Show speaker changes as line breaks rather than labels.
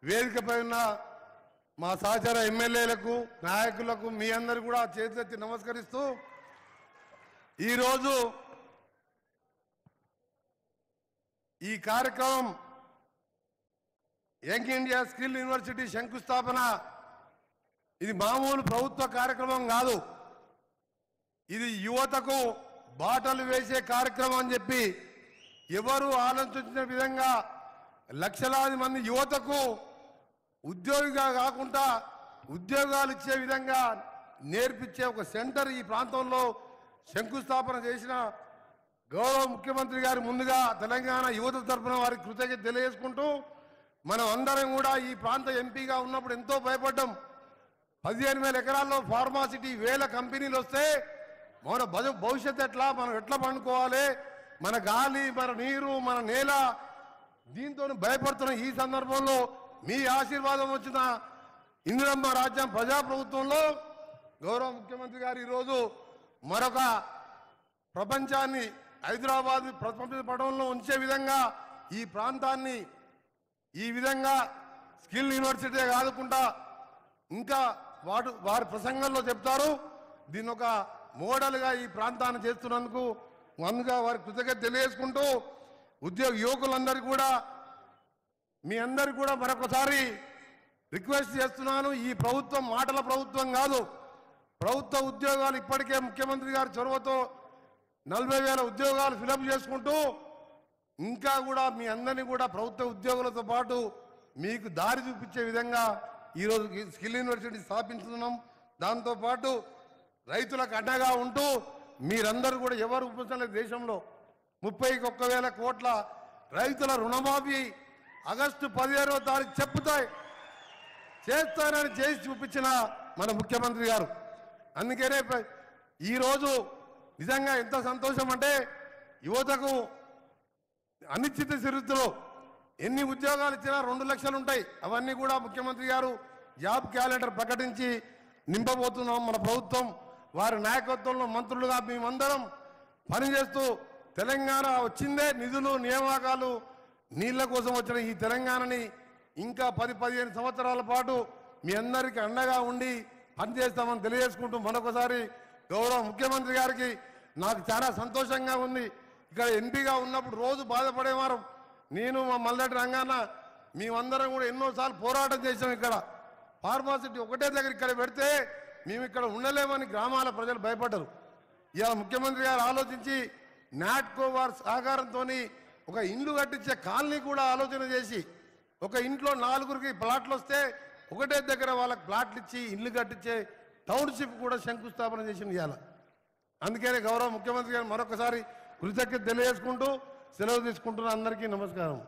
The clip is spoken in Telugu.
వేదికపై ఉన్న మా సహచర ఎమ్మెల్యేలకు నాయకులకు మీ అందరూ కూడా చేతులెత్తి నమస్కరిస్తూ ఈరోజు ఈ కార్యక్రమం యంగ్ ఇండియా స్కిల్ యూనివర్సిటీ శంకుస్థాపన ఇది మామూలు ప్రభుత్వ కార్యక్రమం కాదు. ఇది యువతకు బాటలు వేసే కార్యక్రమం అని చెప్పి ఎవరు ఆలోచించిన విధంగా లక్షలాది మంది యువతకు ఉద్యోగిగా కాకుండా ఉద్యోగాలు ఇచ్చే విధంగా నేర్పించే ఒక సెంటర్ ఈ ప్రాంతంలో శంకుస్థాపన చేసిన గౌరవ ముఖ్యమంత్రి గారు ముందుగా తెలంగాణ యువత తరఫున వారికి కృతజ్ఞత తెలియజేసుకుంటూ మనం అందరం కూడా ఈ ప్రాంత ఎంపీగా ఉన్నప్పుడు ఎంతో భయపడ్డాం. 15,000 ఎకరాల్లో ఫార్మాసిటీ 1000 కంపెనీలు వస్తే మన భవిష్యత్తు ఎట్లా, మనం ఎట్లా పండుకోవాలి, మన గాలి, మన నీరు, మన నేల, దీంతో భయపడుతున్న ఈ సందర్భంలో మీ ఆశీర్వాదం వచ్చిన ఇందిరమ్మ రాజ్యం ప్రజాప్రభుత్వంలో గౌరవ ముఖ్యమంత్రి గారు ఈరోజు మరొక ప్రపంచాన్ని హైదరాబాద్ ప్రపంచ పటంలో ఉంచే విధంగా ఈ ప్రాంతాన్ని ఈ విధంగా స్కిల్ యూనివర్సిటీ కాదుకుంటా ఇంకా వారి ప్రసంగంలో చెప్తారు. దీని ఒక మోడల్గా ఈ ప్రాంతాన్ని చేస్తున్నందుకు అందుగా వారి కృతజ్ఞత తెలియజేసుకుంటూ ఉద్యోగ యువకులందరికీ కూడా మీ అందరికీ కూడా మరొకసారి రిక్వెస్ట్ చేస్తున్నాను. ఈ ప్రభుత్వం మాటల ప్రభుత్వం కాదు. ప్రభుత్వ ఉద్యోగాలు ఇప్పటికే ముఖ్యమంత్రి గారి చొరవతో 40,000 ఉద్యోగాలు ఫిలప్ చేసుకుంటూ ఇంకా కూడా మీ అందరినీ కూడా ప్రభుత్వ ఉద్యోగులతో పాటు మీకు దారి చూపించే విధంగా ఈరోజు స్కిల్ యూనివర్సిటీ స్థాపించుతున్నాం. దాంతోపాటు రైతులకు అండగా ఉంటూ మీరందరూ కూడా ఎవరు ఉపయోగించలేదు దేశంలో 31,000 కోట్ల రైతుల రుణమాఫీ ఆగస్టు 15వ తారీఖు చెప్పుతాయి చేస్తానని చేసి చూపించిన మన ముఖ్యమంత్రి గారు. అందుకనే ఈరోజు నిజంగా ఎంత సంతోషం అంటే యువతకు అనిశ్చిత స్థితిలో ఎన్ని ఉద్యోగాలు ఇచ్చినా 2 లక్షలు ఉంటాయి. అవన్నీ కూడా ముఖ్యమంత్రి గారు జాబ్ క్యాలెండర్ ప్రకటించి నింపబోతున్నాం. మన ప్రభుత్వం వారి నాయకత్వంలో మంత్రులుగా మేమందరం పనిచేస్తూ తెలంగాణ వచ్చిందే నిధులు నియామకాలు నీళ్ల కోసం వచ్చిన ఈ తెలంగాణని ఇంకా 10-15 సంవత్సరాల పాటు మీ అందరికీ అండగా ఉండి పనిచేస్తామని తెలియజేసుకుంటూ మరొకసారి గౌరవ ముఖ్యమంత్రి గారికి నాకు చాలా సంతోషంగా ఉంది. ఇక్కడ ఎంపీగా ఉన్నప్పుడు రోజు బాధపడేవారు. నేను మా మల్లెడ్డి రంగన్న మేమందరం కూడా ఎన్నోసార్లు పోరాటం చేసాం. ఇక్కడ ఫార్మాసిటీ ఒకటే దగ్గర ఇక్కడ పెడితే మేము ఇక్కడ ఉండలేమని గ్రామాల ప్రజలు భయపడ్డారు. ఇలా ముఖ్యమంత్రి గారు ఆలోచించి నాట్కో వారి సహకారంతో ఒక ఇల్లు కట్టించే కాలనీ కూడా ఆలోచన చేసి ఒక ఇంట్లో 4గురికి ప్లాట్లు వస్తే ఒకటే దగ్గర వాళ్ళకి ప్లాట్లు ఇచ్చి ఇల్లు కట్టించే టౌన్షిప్ కూడా శంకుస్థాపన చేసింది ఇవాళ. అందుకనే గౌరవ ముఖ్యమంత్రి గారు మరొకసారి కృతజ్ఞత తెలియజేసుకుంటూ సెలవు తీసుకుంటున్న అందరికీ నమస్కారం.